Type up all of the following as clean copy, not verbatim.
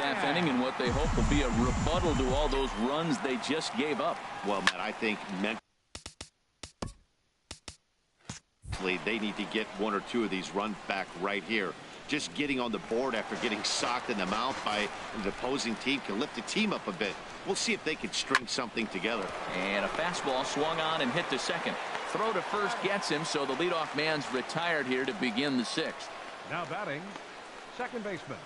half inning in what they hope will be a rebuttal to all those runs they just gave up. Well, Matt, I think mentally they need to get one or two of these runs back right here. Just getting on the board after getting socked in the mouth by the opposing team can lift the team up a bit. We'll see if they can string something together. And a fastball swung on and hit to second. Throw to first gets him, so the leadoff man's retired here to begin the sixth. Now batting, second baseman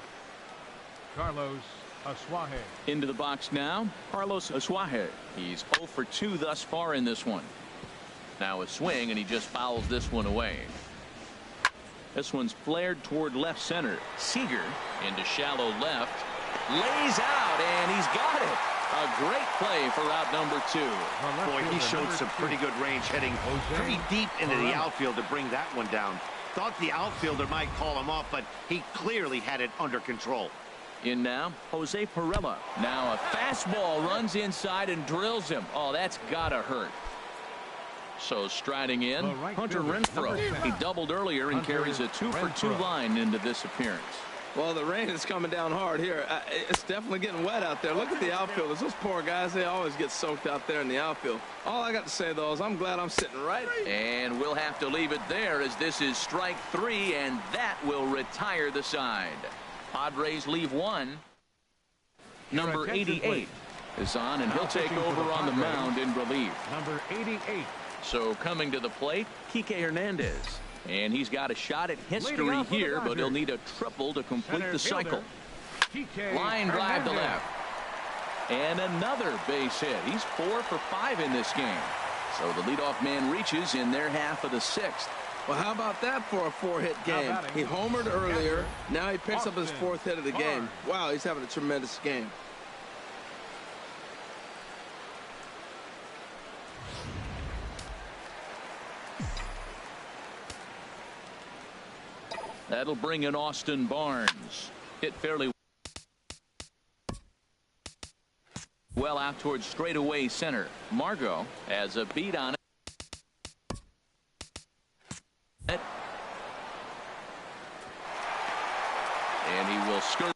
Carlos Asuaje. Into the box now, Carlos Asuaje. He's 0 for 2 thus far in this one. Now a swing, and he just fouls this one away. This one's flared toward left center. Seager into shallow left. Lays out, and he's got it. A great play for out number 2. Boy, he showed some pretty good range heading pretty deep into the outfield to bring that one down. Thought the outfielder might call him off, but he clearly had it under control. In now, Jose Pirela. Now a fastball runs inside and drills him. Oh, that's gotta hurt. So striding in, Hunter Renfroe. He doubled earlier and carries a 2 for 2 line into this appearance. Well, the rain is coming down hard here. It's definitely getting wet out there. Look at the outfielders. Those poor guys, they always get soaked out there in the outfield. All I got to say, though, is I'm glad I'm sitting right. And we'll have to leave it there, as this is strike 3, and that will retire the side. Padres leave one. Number 88 is on, and he'll take over on the mound in relief. Number 88. So coming to the plate, Kike Hernandez. And he's got a shot at history here, but he'll need a triple to complete the cycle. Line drive to left. And another base hit. He's 4 for 5 in this game. So the leadoff man reaches in their half of the 6th. Well, how about that for a 4-hit game? He homered earlier. Now he picks up his 4th hit of the game. Wow, he's having a tremendous game. That'll bring in Austin Barnes. Hit fairly well out towards straightaway center. Margot has a beat on it. And he will skirt.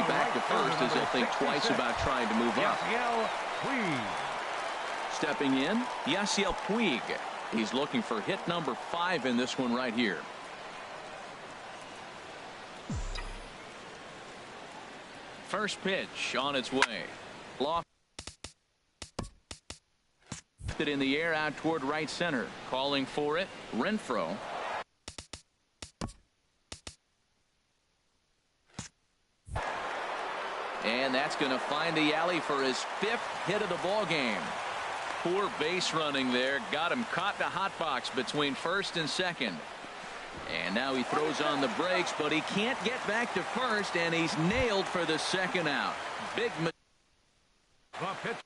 Back to first, as he'll think twice about trying to move up. Stepping in, Yasiel Puig. He's looking for hit number 5 in this one right here. First pitch on its way. Lofted in the air out toward right center. Calling for it, Renfroe. And that's going to find the alley for his 5th hit of the ball game. Poor base running there. Got him caught in a hot box between first and second. And now he throws on the brakes, but he can't get back to first, and he's nailed for the second out. Big pitch.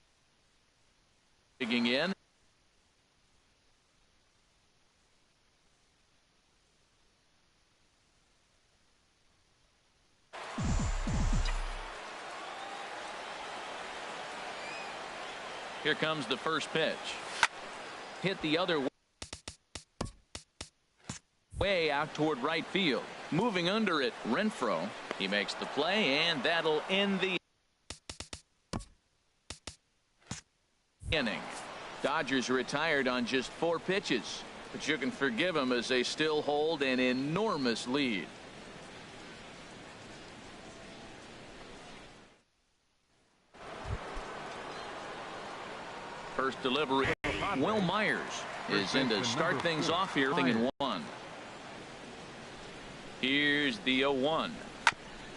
Digging in. Here comes the first pitch. Hit the other way out toward right field. Moving under it, Renfroe. He makes the play, and that'll end the inning. Dodgers retired on just 4 pitches, but you can forgive them as they still hold an enormous lead. First delivery. Will Myers is in to start things off here in 1. Here's the 0-1.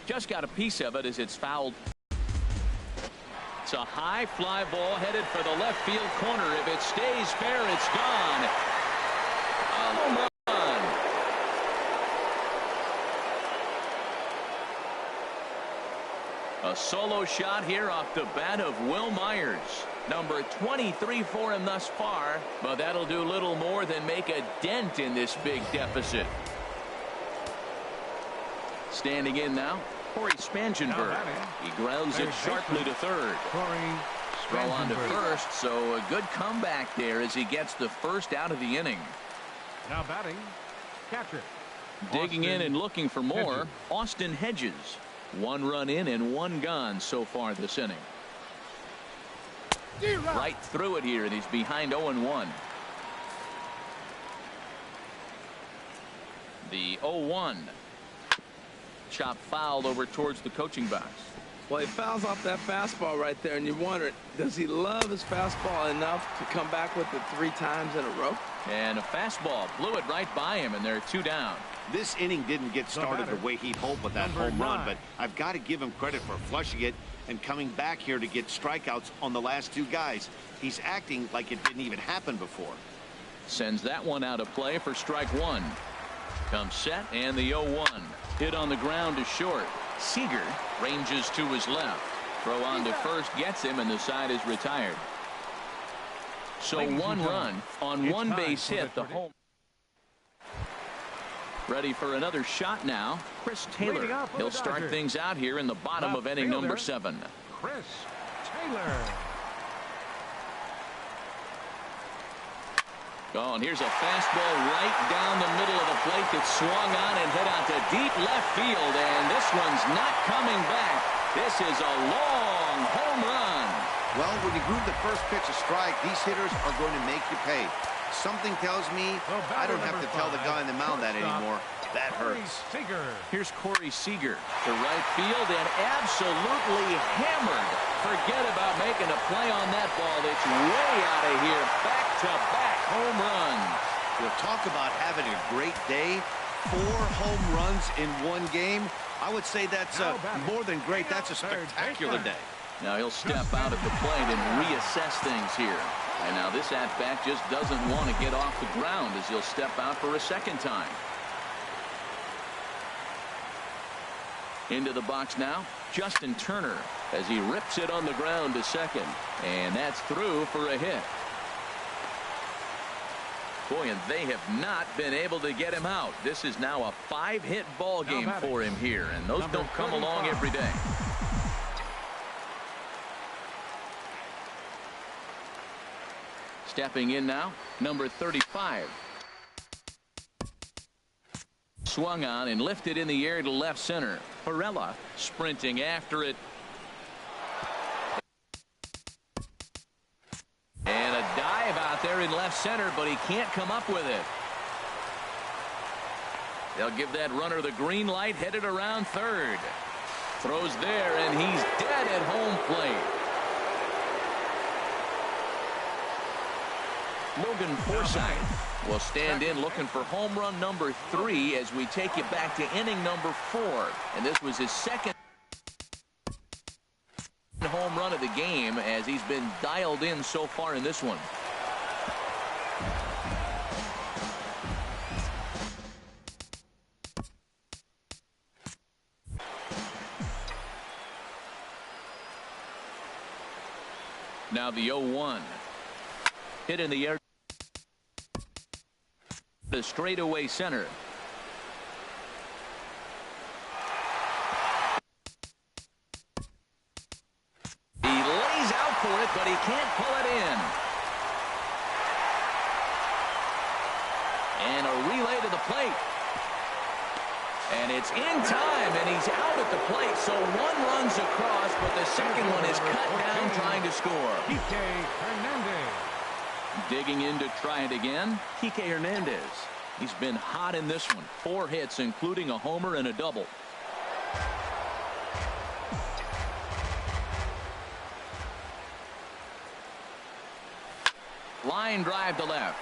Just got a piece of it as it's fouled. It's a high fly ball headed for the left field corner. If it stays fair, it's gone. A home run. A solo shot here off the bat of Will Myers. Number 23 for him thus far, but that'll do little more than make a dent in this big deficit. Standing in now, Corey Spangenberg. He grounds it sharply to third. Throw on to first, so a good comeback there as he gets the first out of the inning. Now batting, catcher. Digging in and looking for more, Austin Hedges. 1 run in and 1 gone so far this inning. Right through it here, and he's behind 0-1. The 0-1. Chop fouled over towards the coaching box. Well, he fouls off that fastball right there, and you wonder, does he love his fastball enough to come back with it 3 times in a row? And a fastball blew it right by him, and they're 2 down. This inning didn't get started the way he'd hoped with that home run, but I've got to give him credit for flushing it and coming back here to get strikeouts on the last 2 guys. He's acting like it didn't even happen before. Sends that one out of play for strike 1. Comes set, and the 0-1. Hit on the ground to short. Seager ranges to his left. Throw on to first gets him, and the side is retired. So 1 run on 1 base hit. The home. Ready for another shot now. Chris Taylor. He'll start things out here in the bottom of inning number 7. Chris Taylor. Oh, and here's a fastball right down the middle of the plate that swung on and hit out to deep left field, and this one's not coming back. This is a long home run. Well, when you groove the first pitch a strike, these hitters are going to make you pay. Something tells me I don't have to tell the guy on the mound that anymore. That hurts. Here's Corey Seager to right field and absolutely hammered. Forget about making a play on that ball. It's way out of here. Back-to-back home runs. We'll talk about having a great day. 4 home runs in 1 game. I would say that's more than great. That's a spectacular day. Now he'll step out at the plate and reassess things here. And now this at-bat just doesn't want to get off the ground as he'll step out for a second time. Into the box now, Justin Turner, as he rips it on the ground to second. And that's through for a hit. Boy, and they have not been able to get him out. This is now a 5-hit ball game for him here, and those don't come along every day. Stepping in now, number 35. Swung on and lifted in the air to left center. Perella sprinting after it. And a dive out there in left center, but he can't come up with it. They'll give that runner the green light, headed around third. Throws there, and he's dead at home plate. Logan Forsythe will stand in looking for home run number 3 as we take you back to inning number 4. And this was his second home run of the game as he's been dialed in so far in this one. Now the 0-1. Hit in the air. The straightaway center. He lays out for it, but he can't pull it in. And a relay to the plate. And it's in time, and he's out at the plate. So 1 runs across, but the second one is cut down trying to score. Kike Hernandez. Digging in to try it again, Kike Hernandez. He's been hot in this one. 4 hits, including a homer and a double. Line drive to left.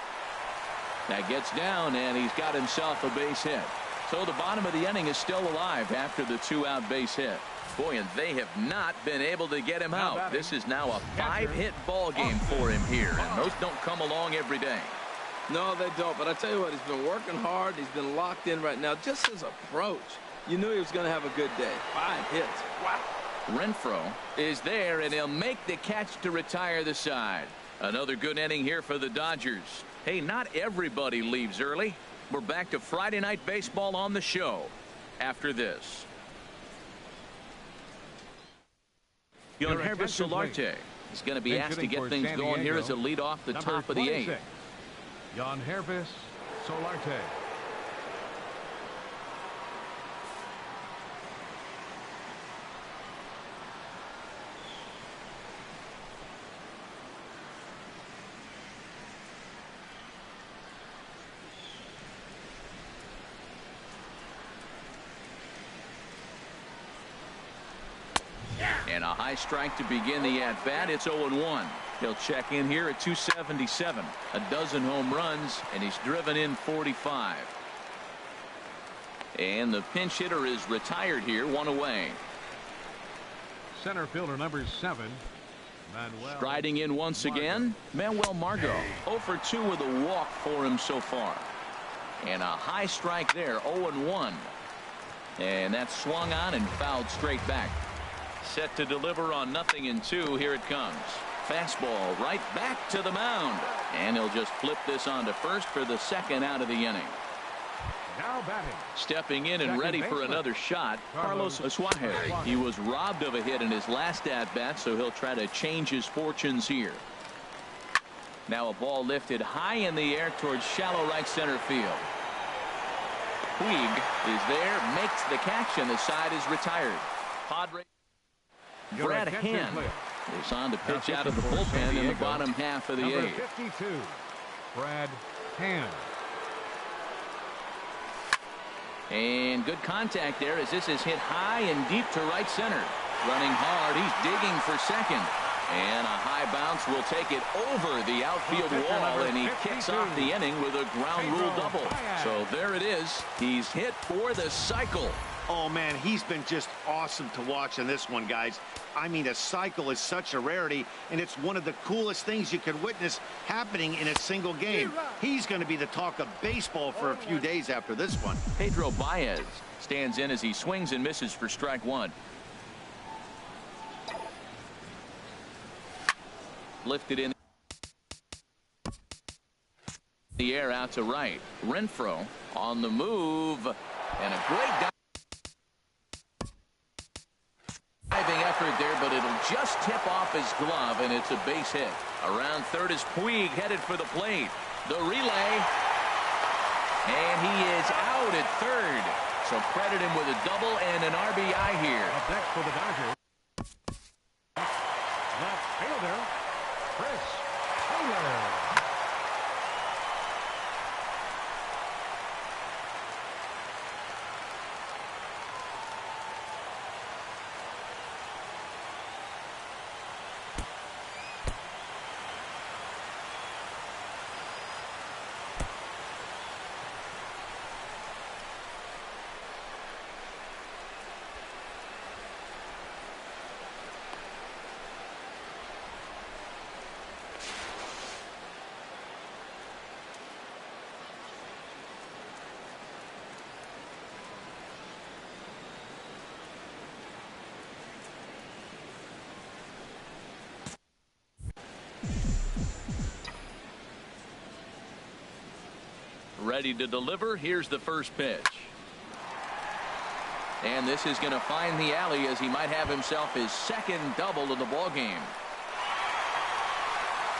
That gets down, and he's got himself a base hit. So the bottom of the inning is still alive after the 2-out base hit. Boy, and they have not been able to get him out. This is now a 5-hit ball game for him here, and those don't come along every day. No, they don't. But I tell you what, he's been working hard. He's been locked in right now. Just his approach, you knew he was going to have a good day. 5 hits. Wow. Renfroe is there, and he'll make the catch to retire the side. Another good inning here for the Dodgers. Hey, not everybody leaves early. We're back to Friday Night Baseball on the show after this. Having Solarte is going to be asked to get things going here as a lead off the top of the 8th. Having Solarte. And a high strike to begin the at-bat. It's 0-1. He'll check in here at 277. A dozen home runs, and he's driven in 45. And the pinch hitter is retired here, 1 away. Center fielder number 7. Manuel Striding in once again, Manuel Margot. 0 for 2 with a walk for him so far. And a high strike there, 0-1. And that's swung on and fouled straight back. Set to deliver on 0-2. Here it comes. Fastball right back to the mound. And he'll just flip this on to first for the 2nd out of the inning. Now batting. Stepping in and ready for another shot, Carlos Asuaje. He was robbed of a hit in his last at-bat, so he'll try to change his fortunes here. Now a ball lifted high in the air towards shallow right center field. Puig is there, makes the catch, and the side is retired. Padres. Brad Hand is on to pitch out of the bullpen in the bottom half of the 8th. 52, Brad Hand. And good contact there as this is hit high and deep to right center. Running hard, he's digging for second. And a high bounce will take it over the outfield wall, and he kicks off the inning with a ground rule double. So there it is. He's hit for the cycle. Oh, man, he's been just awesome to watch in this one, guys. I mean, a cycle is such a rarity, and it's one of the coolest things you can witness happening in a single game. He's going to be the talk of baseball for a few days after this one. Pedro Baez stands in as he swings and misses for strike 1. Lifted in the air out to right. Renfroe on the move, and a great diving effort there, but it'll just tip off his glove, and it's a base hit. Around third is Puig, headed for the plate. The relay, and he is out at third. So credit him with a double and an RBI here. Up next for the Dodgers, left fielder Chris Taylor. Ready to deliver. Here's the first pitch. And this is going to find the alley as he might have himself his 2nd double of the ball game.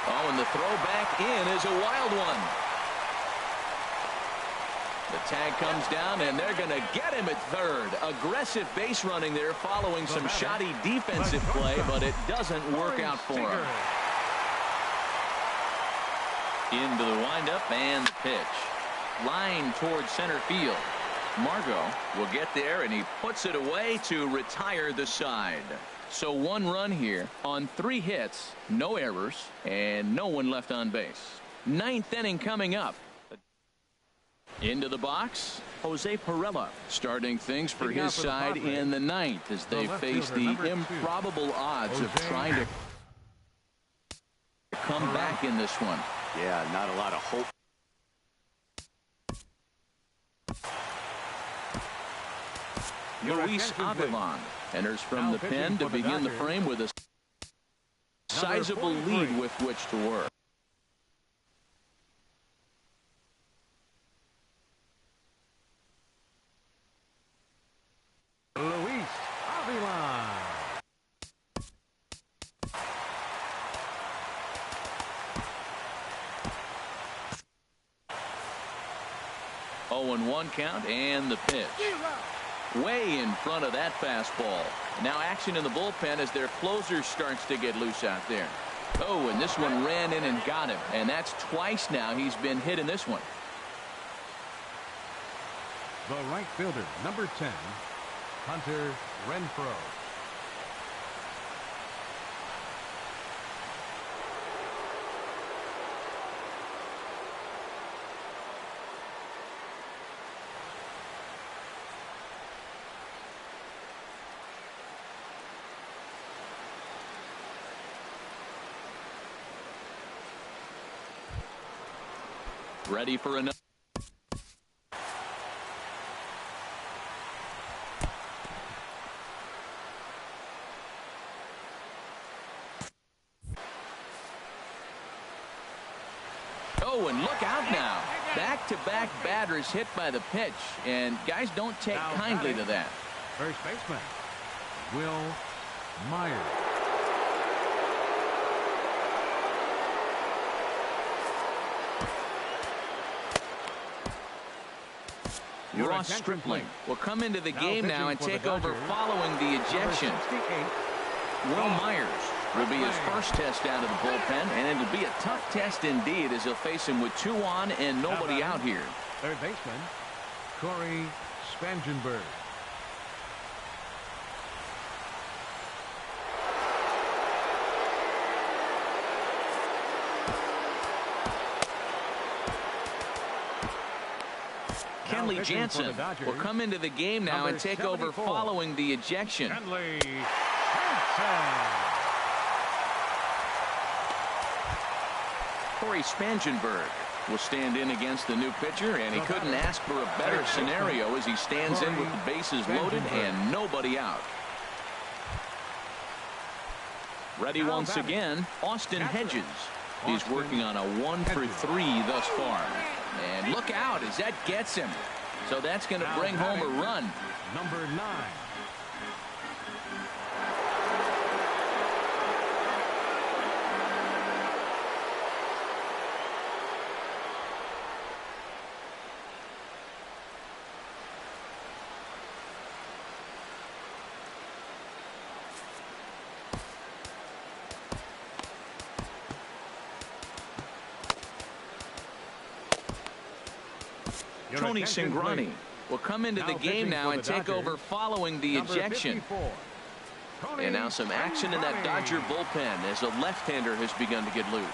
Oh, and the throw back in is a wild one. The tag comes down, and they're going to get him at third. Aggressive base running there following some shoddy defensive play, but it doesn't work out for him. Into the windup and the pitch. Line towards center field. Margot will get there, and he puts it away to retire the side. So 1 run here on 3 hits, no errors, and no one left on base. 9th inning coming up. Into the box, Jose Pirela starting things for Looking out his for the side Padres. in the ninth as they left face fielder, the number 2, improbable odds of Jose trying to come Pirela. back in this one. Yeah, not a lot of hope. Your Luis attention, please. Avilan enters from Now the pitching pen to for the begin the Dodgers, frame with a sizable 43. lead with which to work. Luis Avila. 0-1 count and the pitch. Way in front of that fastball. Now action in the bullpen as their closer starts to get loose out there. Oh, and this one ran in and got him. And that's twice now he's been hit in this one. The right fielder, number 10, Hunter Renfroe. Ready for another. Oh, and look out now. Back-to-back batters hit by the pitch, and guys don't take Now kindly batting, to that. First baseman, Will Myers. Your Ross attention, Stripling please. will come into the Now game now pitching and for the take over Dodgers, following the Number ejection. 68, Will Myers will be his first test out of the bullpen, and it'll be a tough test indeed as he'll face him with 2 on and nobody out here. third baseman, Corey Spangenberg. Kenley pitching for Jansen the Dodgers, will come into the game now number and take over 74. following the ejection. Kenley Jansen. Corey Spangenberg will stand in against the new pitcher, and he couldn't ask for a better scenario as he stands in with the bases loaded and nobody out. Ready Now once batting, again, Austin catcher. Hedges. He's Austin working on a 1-for-3 thus far. And look out as that gets him. So that's going to Now bring home batting, a run. Number 9. Your Tony attention, Cingrani please. will come into the Now game pitching now for and the take Dodgers, over following the Number ejection. 54, Tony And now some action in that Cingrani. Dodger bullpen as a left-hander has begun to get loose.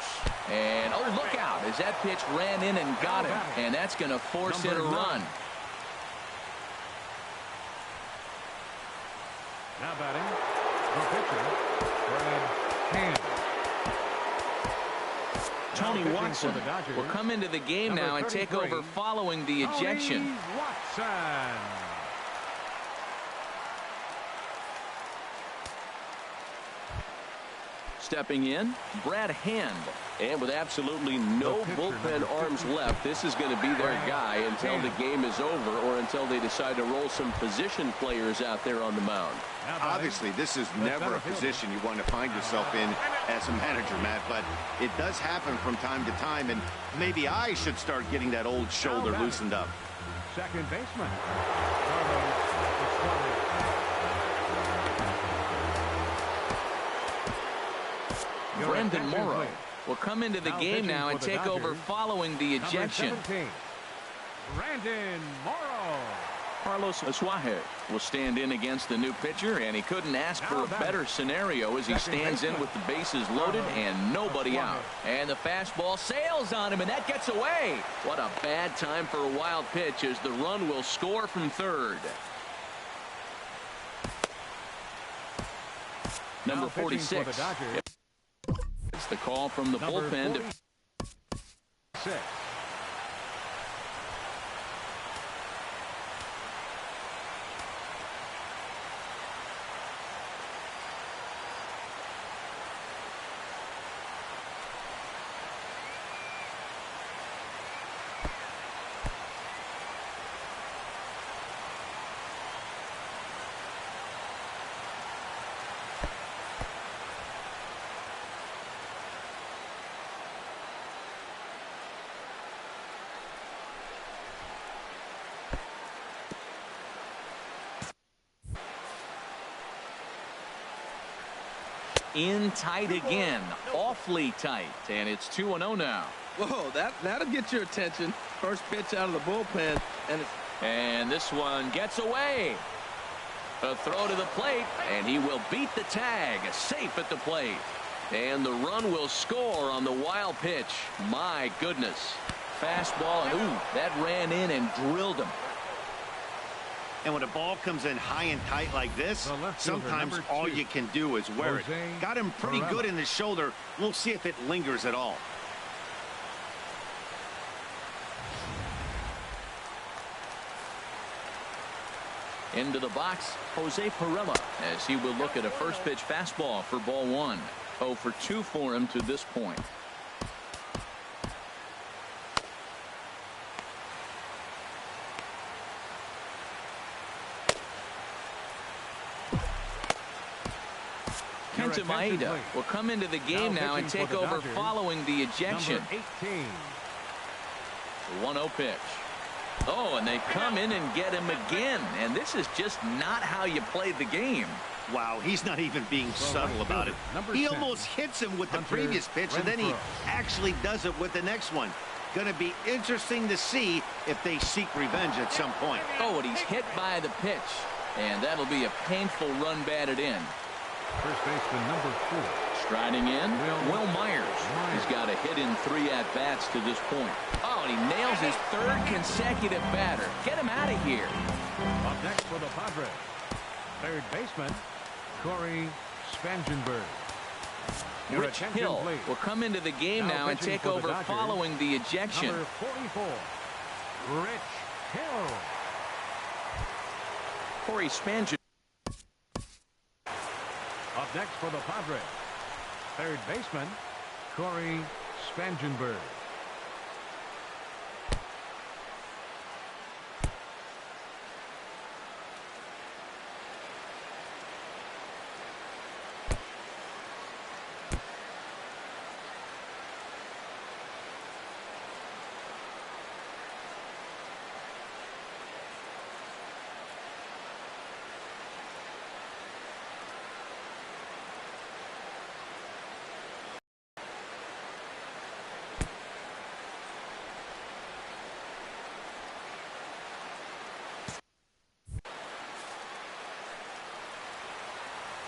And oh, look out as that pitch ran in and got him. And that's going to force in a Number 9. run. Now batting, the pitcher, Brad Hand. Tony pitching Watson for the Dodgers, will come into the game number now and take 33, over following the ejection. Tony Watson. Stepping in, Brad Hand. And with absolutely no The pitcher, bullpen number arms 50. left, this is going to be their Brad guy until the Hand. game is over or until they decide to roll some position players out there on the mound. Now batting, Obviously, this is the never center a fielder. position you want to find yourself in as a manager, Matt, but it does happen from time to time, and maybe I should start getting that old shoulder batting. loosened up. Second baseman, Carlos Estrada. Your Brendan attention, Morrow please. will come into the Now game pitching now for and the take over Dodgers, following the Number ejection. 17, Brandon Morrow. Carlos Asuaje will stand in against the new pitcher, and he couldn't ask for a better scenario as he stands in with the bases loaded and nobody out. And the fastball sails on him, and that gets away. What a bad time for a wild pitch, as the run will score from third. Number 46. It's the call from the bullpen. In tight again, awfully tight, and it's 2-0 now. Whoa, that'll get your attention. First pitch out of the bullpen, and this one gets away. A throw to the plate, and he will beat the tag, safe at the plate. And the run will score on the wild pitch. My goodness. Fastball, and ooh, that ran in and drilled him. And when a ball comes in high and tight like this, sometimes all you can do is wear it. Got him pretty good in the shoulder. We'll see if it lingers at all. Into the box, Jose Pirela, as he will look at a first pitch fastball for ball one. 0 for 2 for him to this point. Kenta Maeda will come into the game now and take over following the ejection. 1-0 pitch. Oh, and they come in and get him again. And this is just not how you play the game. Wow, he's not even being subtle about it. He almost hits him with the previous pitch, and then he actually does it with the next one. Going to be interesting to see if they seek revenge at some point. Oh, and he's hit by the pitch. And that'll be a painful run batted in. First baseman number 4. Striding in, Will Myers. He's got a hit in 3 at-bats to this point. Oh, and he nails his 3rd consecutive batter. Get him out of here. Up next for the Padres, third baseman, Corey Spangenberg. Rich Hill will come into the game now and take over following the ejection. Number 44, Rich Hill. Corey Spangenberg. Up next for the Padres, third baseman, Corey Spangenberg.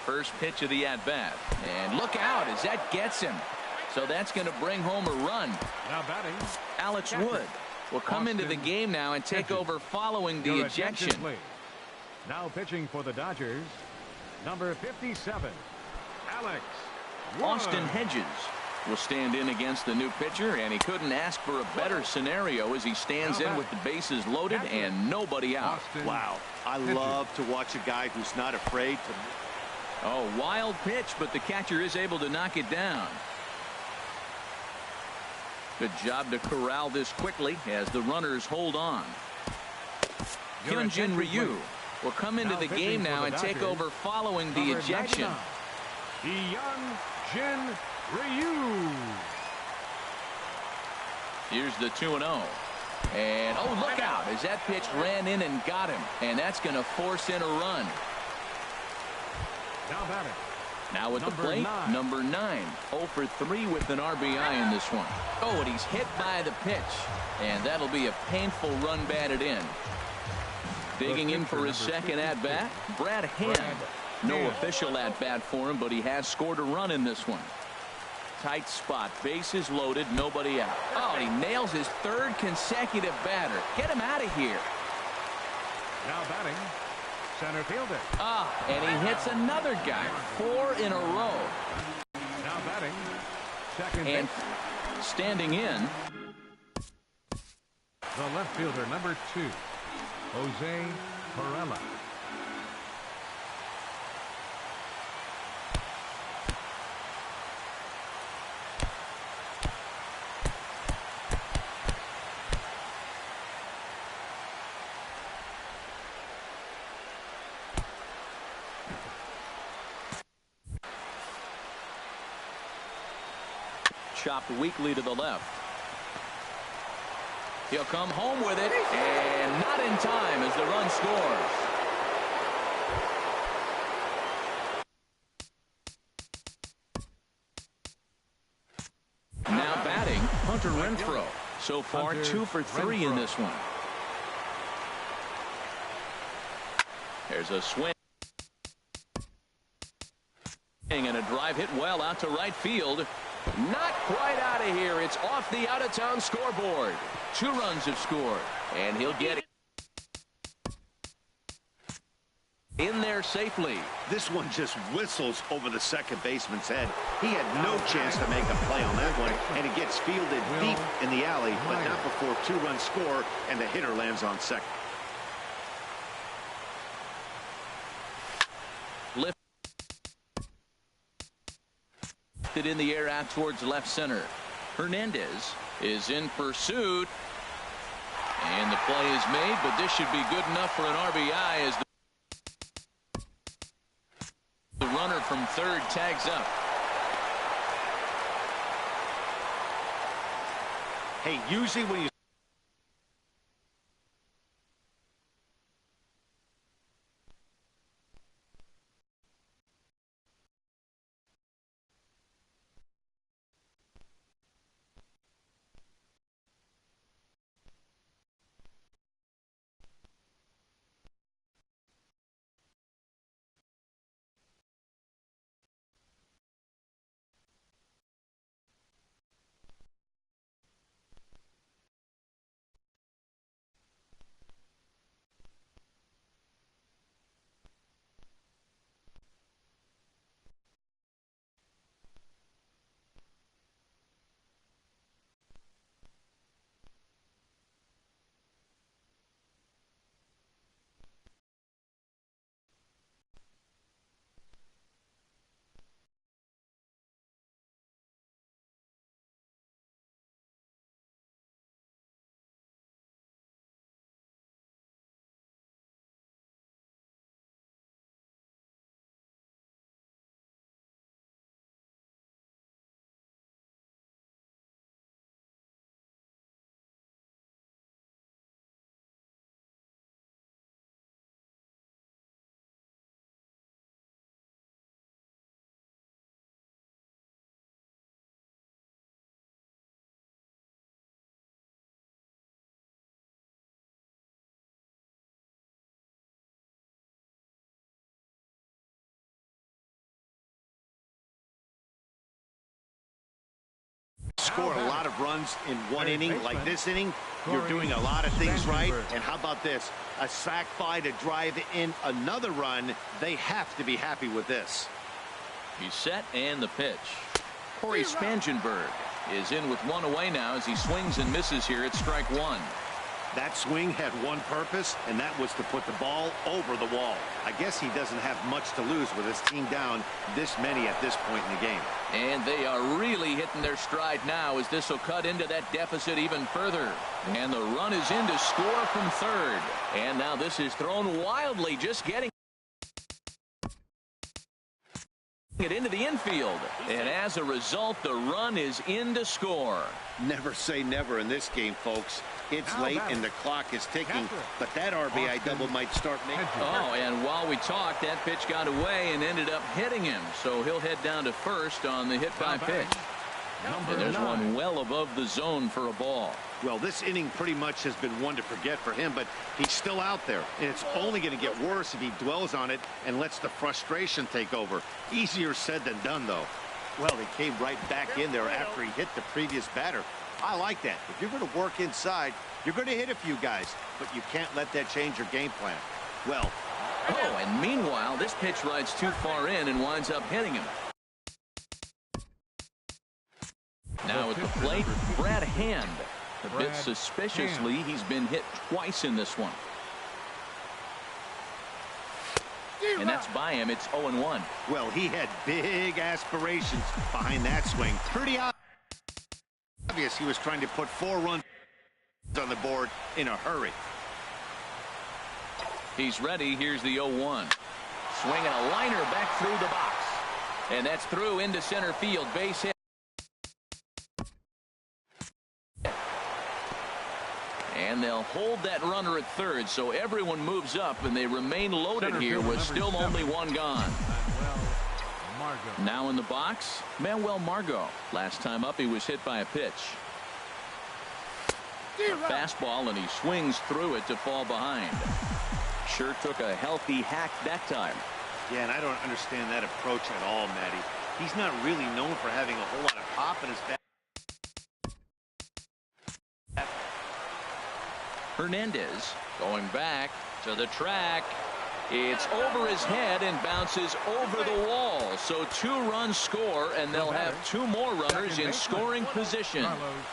First pitch of the at-bat. And look out as that gets him. So that's going to bring home a run. Now batting, Alex Wood will come into the game now and take over following the ejection. Now pitching for the Dodgers, number 57, Alex Wood. Austin Hedges will stand in against the new pitcher, and he couldn't ask for a better scenario as he stands in with the bases loaded and nobody out. Wow, I love to watch a guy who's not afraid to... Oh, wild pitch, but the catcher is able to knock it down. Good job to corral this quickly as the runners hold on. Hyunjin Ryu will come into the game now and take over following the ejection. Hyunjin Ryu. Here's the 2-0. And oh, look out as that pitch ran in and got him. And that's going to force in a run. Now batting. Now at the plate, number 9. 0 for 3 with an RBI in this one. Oh, and he's hit by the pitch. And that'll be a painful run batted in. Digging in for his second at-bat, Brad Hand. No official at-bat for him, but he has scored a run in this one. Tight spot, bases loaded, nobody out. Oh, he nails his third consecutive batter. Get him out of here. Now batting, center fielder. And he hits another guy. 4 in a row. Now batting, second And base. standing in, The left fielder, number 2, Jose Perella. chopped weakly to the left. He'll come home with it, and not in time as the run scores. Now batting, Hunter Renfroe. So far, 2 for 3 in this one. There's a swing. And a drive hit well out to right field. Not quite out of here. It's off the out-of-town scoreboard. 2 runs have scored, and he'll get it in there safely. This one just whistles over the second baseman's head. He had no chance to make a play on that one, and it gets fielded deep in the alley, but not before 2-run score, and the hitter lands on second. In the air out towards left center. Hernandez is in pursuit, and the play is made, but this should be good enough for an RBI as the runner from third tags up. Hey, usually when you score a lot of runs in one inning like this inning, you're doing a lot of things right. And how about this? A sac fly to drive in another run. They have to be happy with this. He's set, and the pitch. Corey Spangenberg is in with 1 away now as he swings and misses here at strike 1. That swing had one purpose, and that was to put the ball over the wall. I guess he doesn't have much to lose with his team down this many at this point in the game. And they are really hitting their stride now as this will cut into that deficit even further. And the run is in to score from third. And now this is thrown wildly, just getting it into the infield. And as a result, the run is in to score. Never say never in this game, folks. It's late and the clock is ticking, but that RBI double might start making. Oh, and while we talked, that pitch got away and ended up hitting him. So he'll head down to first on the hit by pitch. And there's one well above the zone for a ball. Well, this inning pretty much has been one to forget for him, but he's still out there, and it's only going to get worse if he dwells on it and lets the frustration take over. Easier said than done, though. Well, he came right back in there after he hit the previous batter. I like that. If you're going to work inside, you're going to hit a few guys, but you can't let that change your game plan. Well. Oh, and meanwhile, this pitch rides too far in and winds up hitting him. Now at the plate, Brad Hand. A bit suspiciously, he's been hit twice in this one. And that's by him. It's 0-1. Well, he had big aspirations behind that swing. Pretty obvious he was trying to put 4 runs on the board in a hurry. He's ready. Here's the 0-1. Swinging a liner back through the box. And that's through into center field. Base hit. And they'll hold that runner at third, so everyone moves up, and they remain loaded here with still only one gone. Now in the box, Manuel Margot. Last time up, he was hit by a pitch. A fastball, and he swings through it to fall behind. Sure took a healthy hack that time. Yeah, and I don't understand that approach at all, Matty. He's not really known for having a whole lot of pop in his bat. Hernandez going back to the track. It's over his head and bounces over the wall. So 2 runs score, and they'll have 2 more runners in scoring position.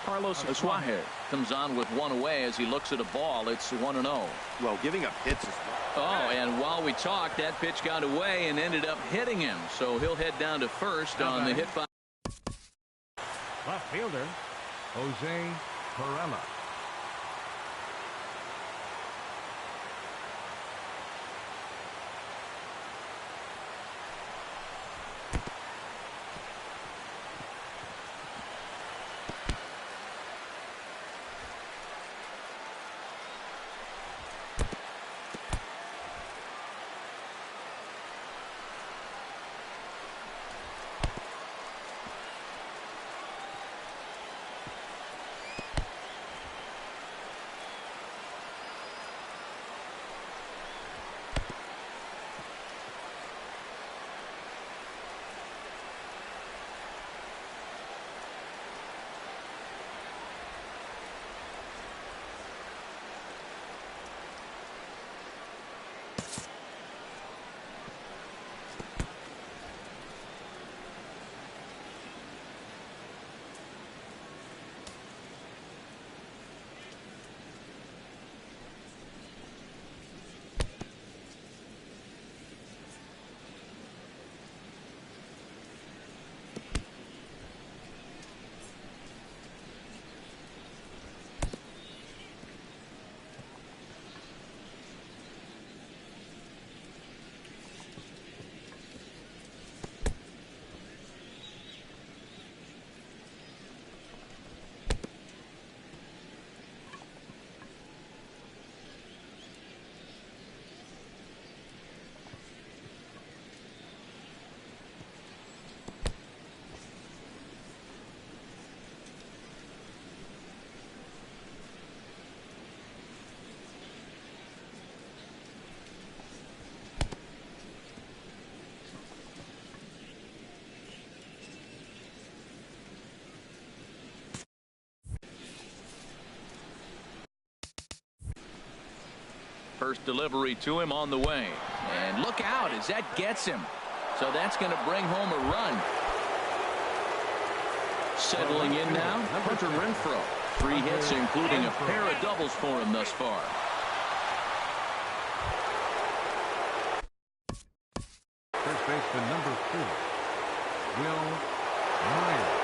Carlos Asuaje comes on with 1 away as he looks at a ball. It's 1-0. Well, giving up hits is well. Oh, and while we talked, that pitch got away and ended up hitting him. So he'll head down to first on the hit by left fielder Jose Perella. First delivery to him on the way. And look out as that gets him. So that's going to bring home a run. Settling in now, Hunter Renfroe. 3 hits, including a pair of doubles for him thus far. First baseman number 4, Will Myers.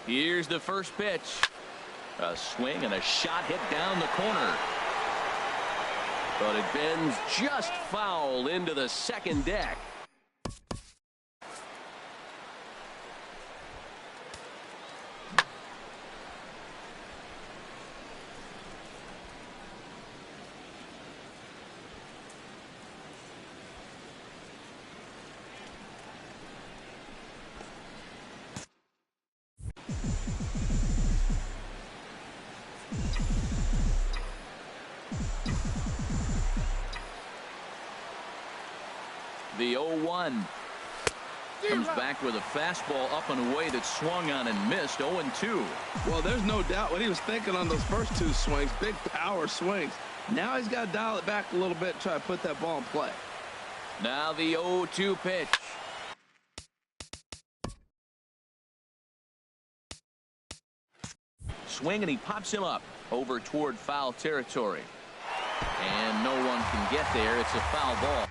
Here's the first pitch. A swing and a shot hit down the corner. But it bends just foul into the second deck. The 0-1 comes back with a fastball up and away that swung on and missed. 0-2. Well, there's no doubt what he was thinking on those first two swings. Big power swings. Now he's got to dial it back a little bit and try to put that ball in play. Now the 0-2 pitch. Swing, and he pops him up over toward foul territory. And no one can get there. It's a foul ball.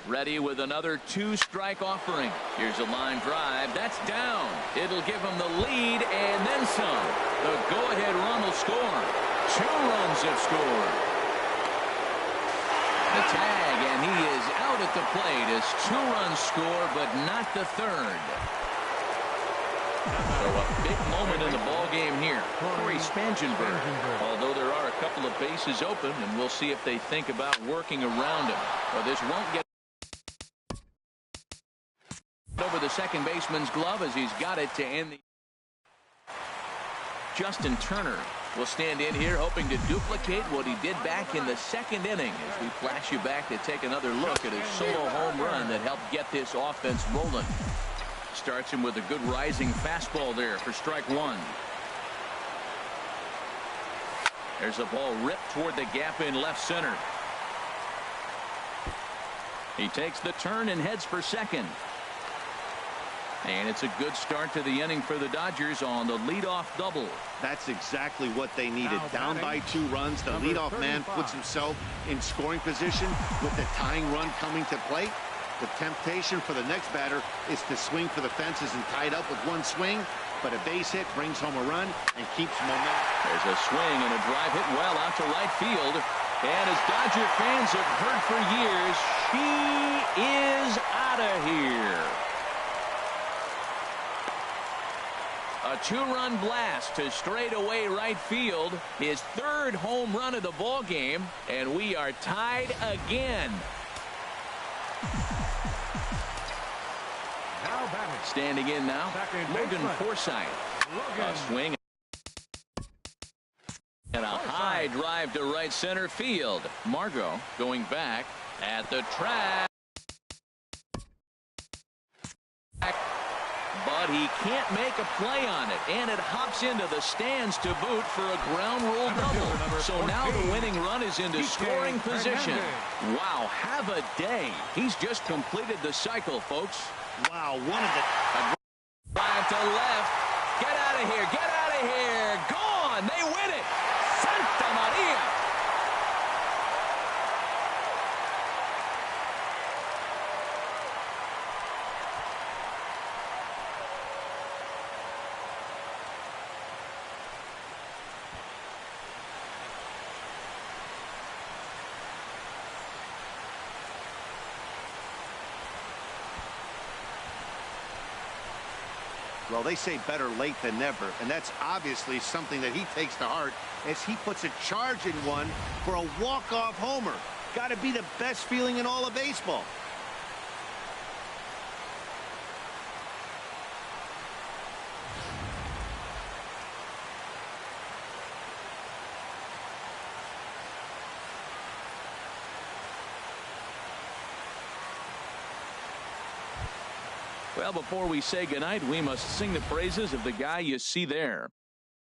Ready with another two-strike offering. Here's a line drive. That's down. It'll give him the lead and then some. The go-ahead run will score. 2 runs have scored. The tag, and he is out at the plate as 2 runs score, but not the third. So a big moment in the ball game here. Corey Spangenberg. Although there are a couple of bases open, and we'll see if they think about working around him. Well, this won't get over the second baseman's glove as he's got it to end the. Justin Turner will stand in here hoping to duplicate what he did back in the second inning as we flash you back to take another look at his solo home run that helped get this offense rolling. Starts him with a good rising fastball there for strike 1. There's a ball ripped toward the gap in left center. He takes the turn and heads for second. And it's a good start to the inning for the Dodgers on the leadoff double. That's exactly what they needed. Down by 2 runs, the leadoff man puts himself in scoring position with the tying run coming to plate. The temptation for the next batter is to swing for the fences and tie it up with 1 swing, but a base hit brings home a run and keeps momentum. There's a swing and a drive hit well out to right field. And as Dodger fans have heard for years, she is out of here. A 2-run blast to straightaway right field. His 3rd home run of the ball game, and we are tied again. Now batting. Standing in now, Logan Forsythe. A swing and a high drive to right center field. Margot going back at the track. But he can't make a play on it, and it hops into the stands to boot for a ground rule double. So now the winning run is into scoring position. Wow, have a day. He's just completed the cycle, folks. Wow, one of the. A drive to left. Get out of here. Get out of here. Gone. They win it. Santa Maria. Well, they say better late than never, and that's obviously something that he takes to heart as he puts a charge in one for a walk-off homer. Got to be the best feeling in all of baseball. Well, before we say goodnight, we must sing the praises of the guy you see there.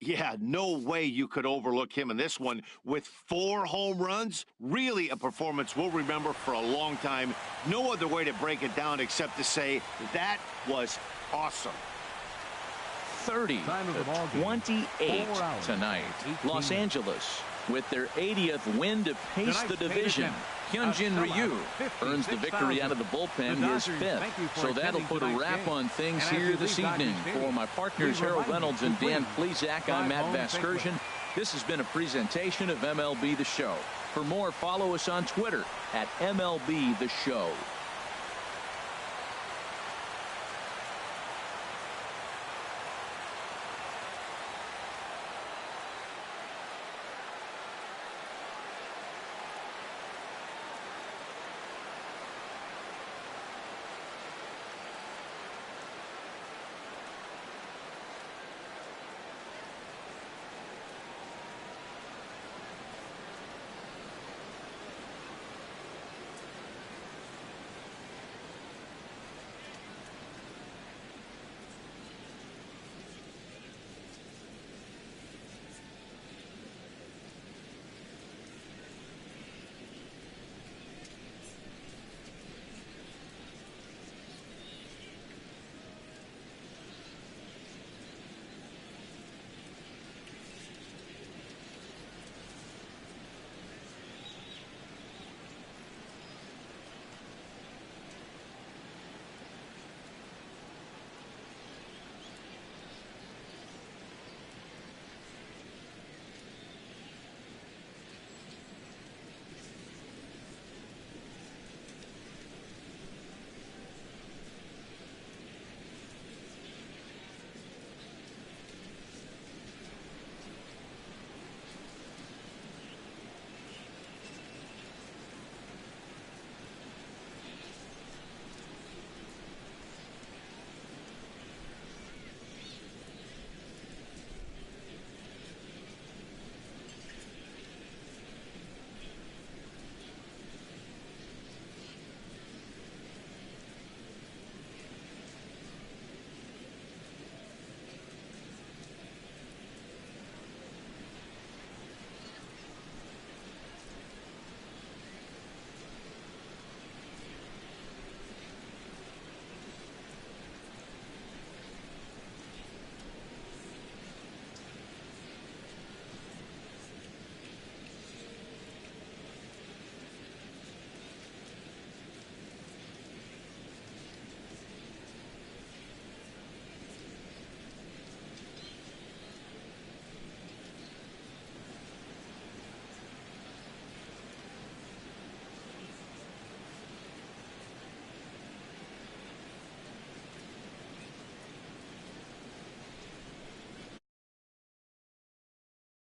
Yeah, no way you could overlook him in this one. With 4 home runs, really a performance we'll remember for a long time. No other way to break it down except to say that was awesome. 30 to 28 tonight. Los Angeles with their 80th win to pace the division. Hyunjin Ryu earns the victory out of the bullpen, his 5th. So that'll put a wrap on things here this evening. For my partners Harold Reynolds and Dan Plesac, I'm Matt Vasgersian. This has been a presentation of MLB The Show. For more, follow us on Twitter at MLB The Show.